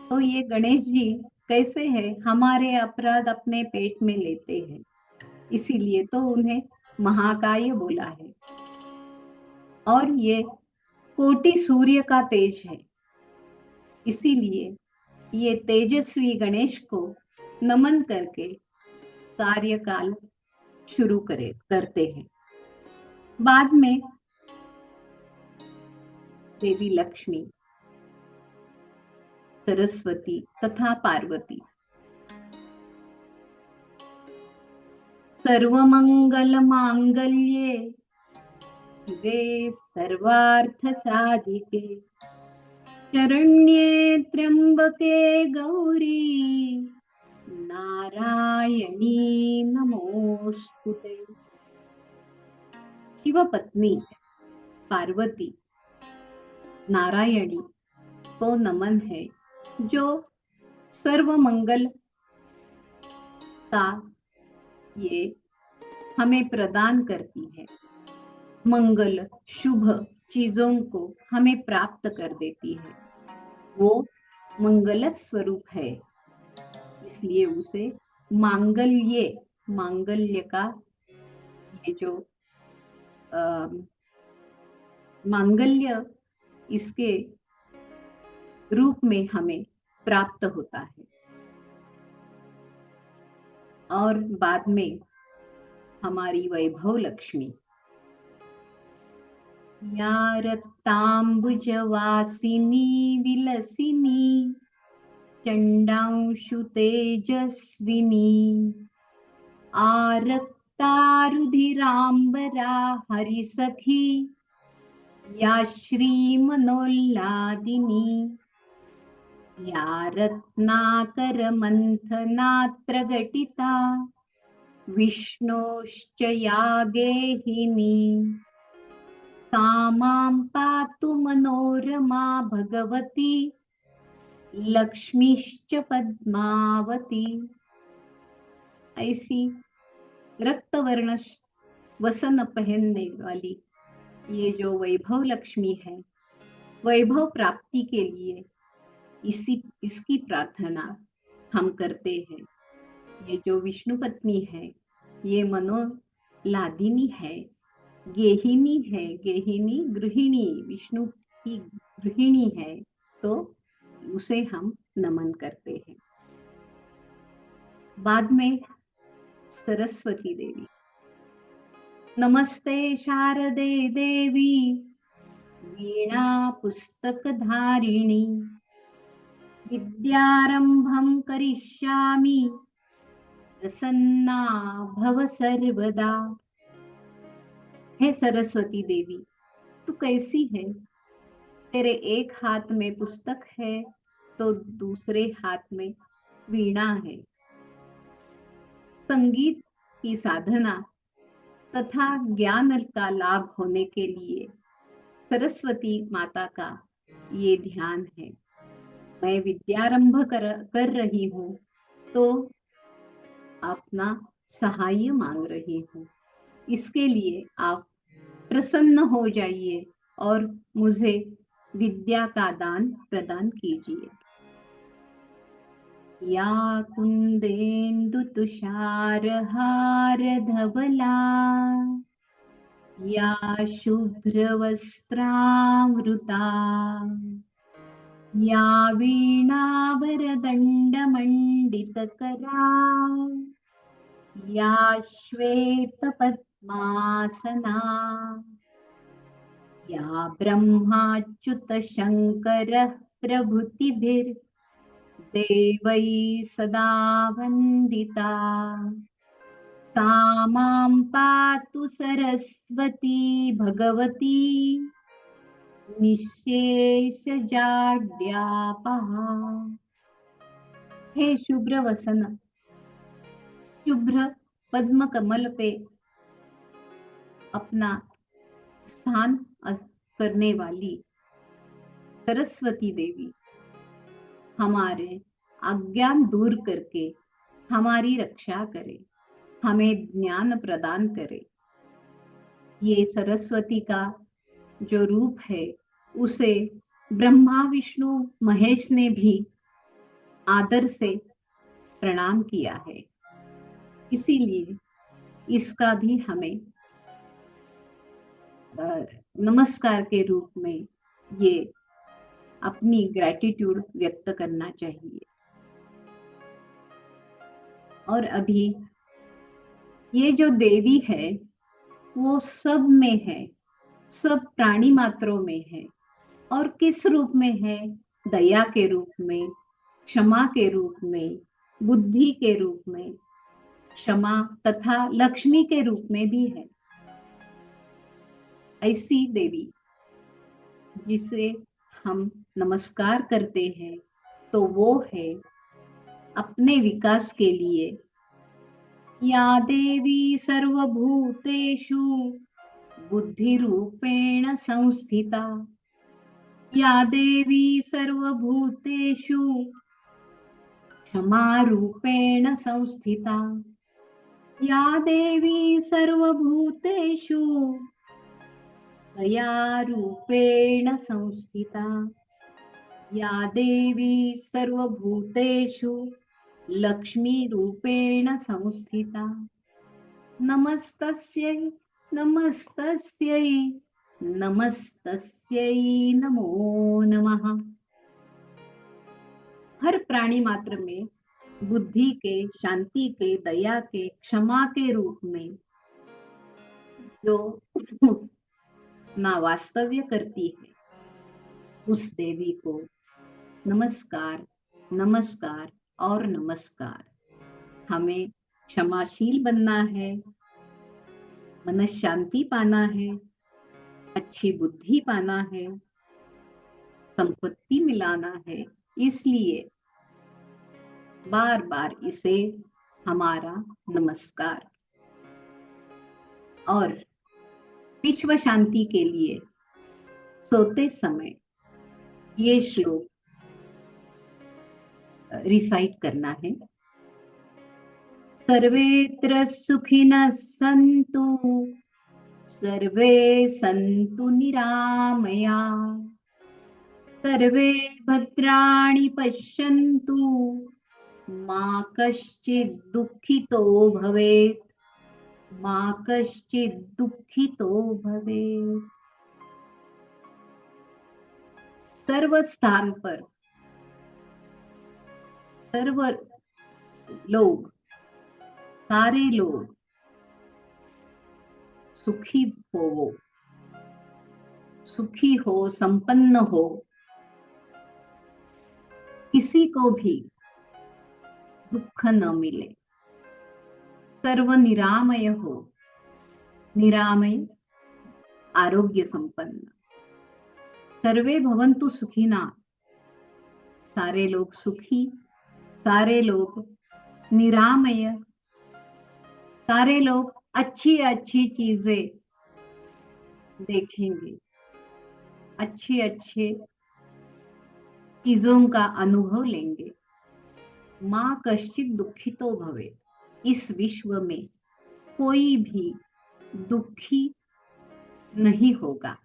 तो ये गणेश जी कैसे है, हमारे अपराध अपने पेट में लेते हैं, इसीलिए तो उन्हें महाकाय बोला है। और ये कोटि सूर्य का तेज है, इसीलिए ये तेजस्वी गणेश को नमन करके कार्यकाल शुरू करते हैं। बाद में देवी लक्ष्मी, सरस्वती तथा पार्वती सर्वमंगल मांगल्ये शिवे सर्वार्थ साधिके, शरण्ये त्र्यंबके गौरी नारायणी नमोस्तुते। शिवपत्नी पार्वती नारायणी को नमन है, जो सर्व मंगल का ये हमें प्रदान करती है। मंगल शुभ चीजों को हमें प्राप्त कर देती है। वो मंगल स्वरूप है, इसलिए उसे मांगल्य का ये जो मांगल्य इसके रूप में हमें प्राप्त होता है। और बाद में हमारी वैभव लक्ष्मी या रक्तांबुज वासिनी विलसिनी चंडांशु तेजस्विनी आरक्तारुधिरांबरा हरिसखी या श्रीमनोल्लादिनी या रत्नाकर मंथनात्रघटिता विष्णोश्च या गेहिनी सा मां पातु मनोरमा भगवती लक्ष्मीश्च पद्मावती। ऐसी रक्तवर्ण वसन पहनने वाली ये जो वैभव लक्ष्मी है, वैभव प्राप्ति के लिए इसकी प्रार्थना हम करते हैं। ये जो विष्णु पत्नी है, ये मनोलादिनी है, गेहिनी है। गेहिनी गृहिणी, विष्णु की गृहिणी है, तो उसे हम नमन करते हैं। बाद में सरस्वती देवी। नमस्ते शारदे देवी वीणा पुस्तक धारिणी विद्यारंभं करिष्यामि प्रसन्ना भव सर्वदा। हे सरस्वती देवी, तू कैसी है? तेरे एक हाथ में पुस्तक है तो दूसरे हाथ में वीणा है। संगीत की साधना तथा ज्ञान का लाभ होने के लिए सरस्वती माता का ये ध्यान है। मैं विद्यारंभ कर रही हूँ तो अपना सहाय मांग रही हूँ। इसके लिए आप प्रसन्न हो जाइए और मुझे विद्या का दान प्रदान कीजिए। या कुंदेन्दु तुषारहार धवला या शुभ्रवस्त्रावृता या वीणावरदण्डमण्डितकरा या श्वेतपद्मासना या ब्रह्माच्युत शंकरः प्रभृतिभिर्देवैः सदा वन्दिता। सा मां पातु सरस्वती भगवती निःशेषजाड्यापहा। हे शुभ्र वसन, शुभ्र पद्म कमल पे अपना स्थान करने वाली सरस्वती देवी, हमारे अज्ञान दूर करके हमारी रक्षा करे, हमें ज्ञान प्रदान करे। ये सरस्वती का जो रूप है, उसे ब्रह्मा विष्णु महेश ने भी आदर से प्रणाम किया है। इसीलिए इसका भी हमें नमस्कार के रूप में ये अपनी ग्रैटिट्यूड व्यक्त करना चाहिए। और अभी ये जो देवी है वो सब में है, सब प्राणी मात्रों में है। और किस रूप में है? दया के रूप में, क्षमा के रूप में, बुद्धि के रूप में, क्षमा तथा लक्ष्मी के रूप में भी है। ऐसी देवी जिसे हम नमस्कार करते हैं तो वो है अपने विकास के लिए या देवी सर्वभूतेषु बुद्धिरूपेण संस्थिता, या देवी सर्वभूतेषु क्षमारूपेण संस्थिता, या देवी सर्वभूतेषु दयारूपेण संस्थिता, या देवी सर्वभूतेषु लक्ष्मीरूपेण संस्थिता। नमस्तस्यै नमस्तस्यै नमस्तस्यै नमो नमः। हर प्राणी मात्र में बुद्धि के, शांति के, दया के, क्षमा के रूप में जो ना वास्तव्य करती है, उस देवी को नमस्कार, नमस्कार और नमस्कार। हमें क्षमाशील बनना है, मन शांति पाना है, अच्छी बुद्धि पाना है, संपत्ति मिलाना है। इसलिए बार बार इसे हमारा नमस्कार। और विश्व शांति के लिए सोते समय ये श्लोक रिसाइट करना है। सर्वेत्र सुखिनः सन्तु, सर्वे सन्तु निरामया, सर्वे भद्राणि पश्यन्तु, मा कश्चित् दुःखितो भवेत्, मा कश्चित् दुःखितो भवेत्। सर्व स्थान पर सर्व लोग, सारे लोग सुखी हो, सुखी हो, संपन्न हो, किसी को भी दुख न मिले, सर्व निरामय हो, निरामय आरोग्य संपन्न। सर्वे भवन्तु सुखिना, सारे लोग सुखी, सारे लोग निरामय, सारे लोग अच्छी अच्छी चीजें देखेंगे, अच्छी अच्छी चीजों का अनुभव लेंगे। माँ कश्चित् दुखितो भवे, इस विश्व में कोई भी दुखी नहीं होगा।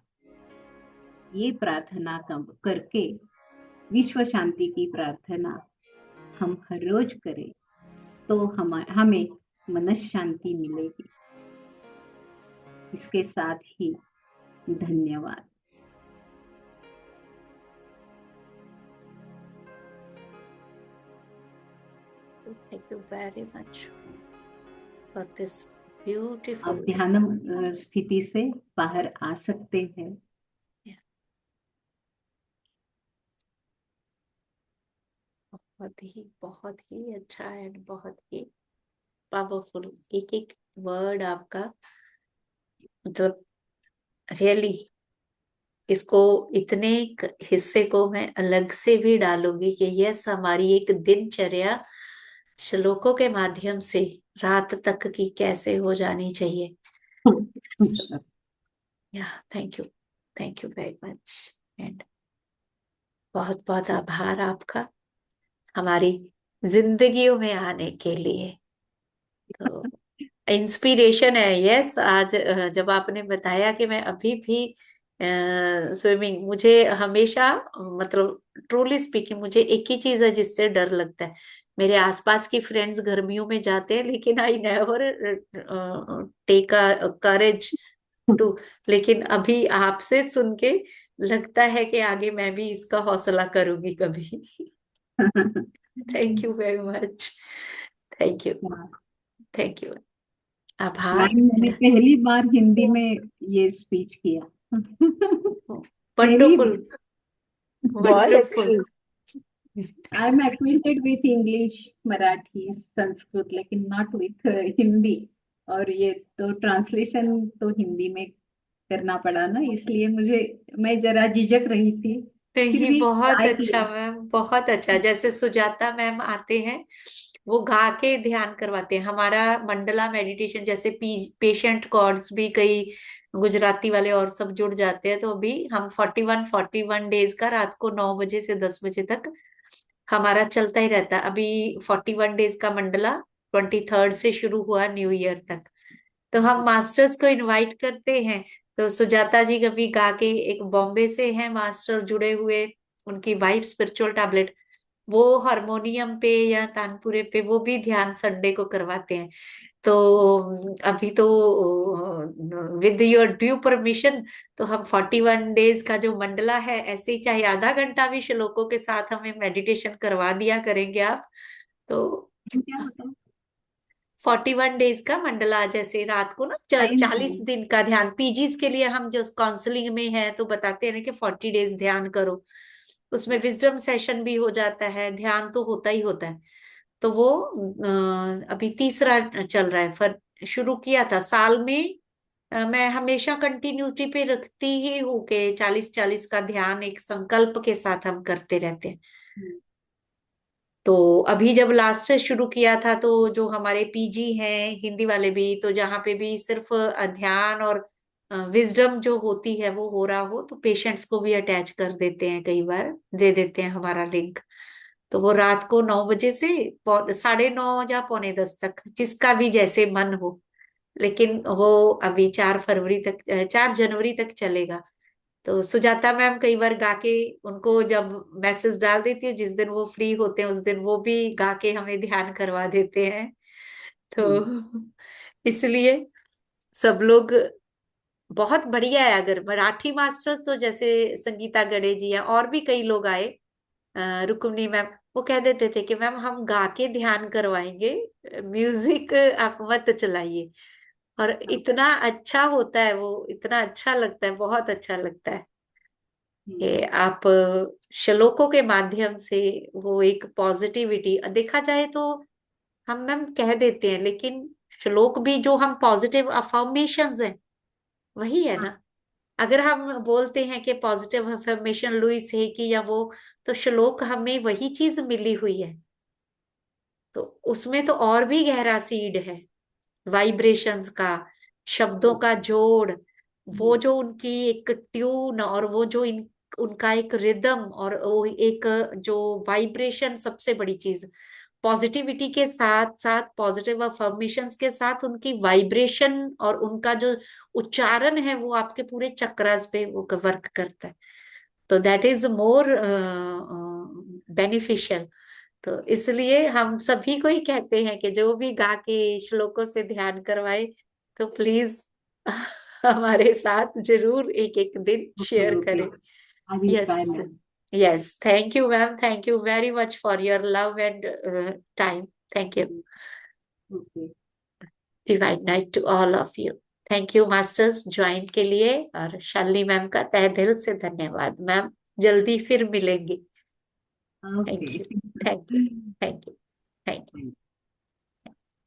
ये प्रार्थना करके, विश्व शांति की प्रार्थना हम हर रोज करें तो हमें मन शांति मिलेगी। इसके साथ ही धन्यवाद। Thank you very much for this beautiful. आप ध्यान स्थिति से बाहर आ सकते हैं। बहुत ही अच्छा एंड बहुत ही पावरफुल। एक एक वर्ड आपका, मतलब रियली इसको, इतने हिस्से को मैं अलग से भी डालूंगी कि यस, हमारी एक दिनचर्या श्लोकों के माध्यम से रात तक की कैसे हो जानी चाहिए। Thank you very much and बहुत बहुत आभार आपका हमारी जिंदगियों में आने के लिए। तो इंस्पिरेशन है। यस, आज जब आपने बताया कि मैं अभी भी स्विमिंग, मुझे हमेशा, मतलब ट्रूली स्पीकिंग, मुझे एक ही चीज है जिससे डर लगता है। मेरे आसपास की फ्रेंड्स गर्मियों में जाते हैं, लेकिन I never take a courage to. लेकिन अभी आपसे सुन के लगता है कि आगे मैं भी इसका हौसला करूंगी कभी। Thank you very much. Thank you. आभार। मैंने पहली बार हिंदी में ये स्पीच किया। वंडरफुल, बहुत अच्छी। I am acquainted with English, Marathi, Sanskrit, लेकिन नॉट विथ हिंदी। और ये तो ट्रांसलेशन तो हिंदी में करना पड़ा ना, इसलिए मैं जरा झिझक रही थी। फिर नहीं, भी बहुत ट्राई अच्छा किया। मैम, बहुत अच्छा। जैसे सुजाता मैम आते हैं वो गा के ध्यान करवाते हैं। हमारा मंडला मेडिटेशन जैसे पेशेंट कॉर्ड्स भी कई गुजराती वाले और सब जुड़ जाते हैं, तो अभी हम 41 डेज का रात को 9 बजे से 10 बजे तक हमारा चलता ही रहता है। अभी 41 डेज का मंडला 23rd से शुरू हुआ न्यू ईयर तक। तो हम मास्टर्स को इनवाइट करते हैं। तो सुजाता जी कभी गा के, एक बॉम्बे से हैं मास्टर जुड़े हुए, उनकी वाइफ स्पिरिचुअल टैबलेट, वो हारमोनियम पे या तानपुरे पे वो भी ध्यान संडे को करवाते हैं। तो अभी तो विद योर ड्यू परमिशन, तो हम 41 डेज का जो मंडला है, ऐसे ही चाहे आधा घंटा भी श्लोकों के साथ हमें मेडिटेशन करवा दिया करेंगे आप तो। क्या होता है? 41 डेज का मंडला, जैसे रात को ना टाइम 40 दिन का ध्यान, पीजीज के लिए हम जो काउंसलिंग में है तो बताते हैं ना कि 40 डेज ध्यान करो। उसमें विजडम सेशन भी हो जाता है, ध्यान तो होता ही होता है। तो वो अभी तीसरा चल रहा है। शुरू किया था साल में। मैं हमेशा कंटिन्यूटी पे रखती ही हूँ कि 40-40 का ध्यान एक संकल्प के साथ हम करते रहते हैं। तो अभी जब लास्ट से शुरू किया था, तो जो हमारे पीजी हैं हिंदी वाले भी, तो जहाँ पे भी सिर्फ ध्यान और विजडम जो होती है वो हो रहा हो, तो पेशेंट्स को भी अटैच कर देते हैं, कई बार दे देते हैं हमारा लिंक। तो वो रात को 9 बजे से 9:30 या 9:45 तक, जिसका भी जैसे मन हो। लेकिन वो अभी 4 जनवरी तक चलेगा। तो सुजाता मैम कई बार गा के, उनको जब मैसेज डाल देती हूँ जिस दिन वो फ्री होते हैं, उस दिन वो भी गा के हमें ध्यान करवा देते हैं। तो इसलिए सब लोग बहुत बढ़िया है। अगर मराठी मास्टर्स तो जैसे संगीता गड़े जी हैं, और भी कई लोग आए, रुक्मिणी मैम, वो कह देते थे कि मैम हम गा के ध्यान करवाएंगे, म्यूजिक आप मत चलाइए। और इतना अच्छा होता है वो, इतना अच्छा लगता है, बहुत अच्छा लगता है कि आप श्लोकों के माध्यम से वो एक पॉजिटिविटी, देखा जाए तो हम मैम कह देते हैं, लेकिन श्लोक भी जो हम पॉजिटिव अफर्मेशंस हैं वही है ना। अगर हम बोलते हैं कि पॉजिटिव अफर्मेशन लुइस है कि या वो, तो श्लोक हमें वही चीज मिली हुई है। तो उसमें तो और भी गहरा सीड है वाइब्रेशंस का, शब्दों का जोड़, वो जो उनकी एक ट्यून, और वो जो उनका एक रिदम, और वो एक जो वाइब्रेशन, सबसे बड़ी चीज पॉजिटिविटी के साथ साथ, पॉजिटिव अफर्मेशंस के साथ उनकी वाइब्रेशन और उनका जो उच्चारण है, वो आपके पूरे चक्रास पे वो वर्क करता है। तो दैट इज मोर बेनिफिशियल। तो इसलिए हम सभी को ही कहते हैं कि जो भी गा के श्लोकों से ध्यान करवाए, तो प्लीज हमारे साथ जरूर एक एक दिन शेयर करें। I will try, yes, ma'am. Yes, thank you ma'am, thank you very much for your love and time. Thank you. Okay. Divine night to all of you. Thank you masters join के लिए, और Shalini ma'am का तहे दिल से धन्यवाद। Ma'am जल्दी फिर मिलेंगे। Thank Okay. You, thank you, thank you, thank you.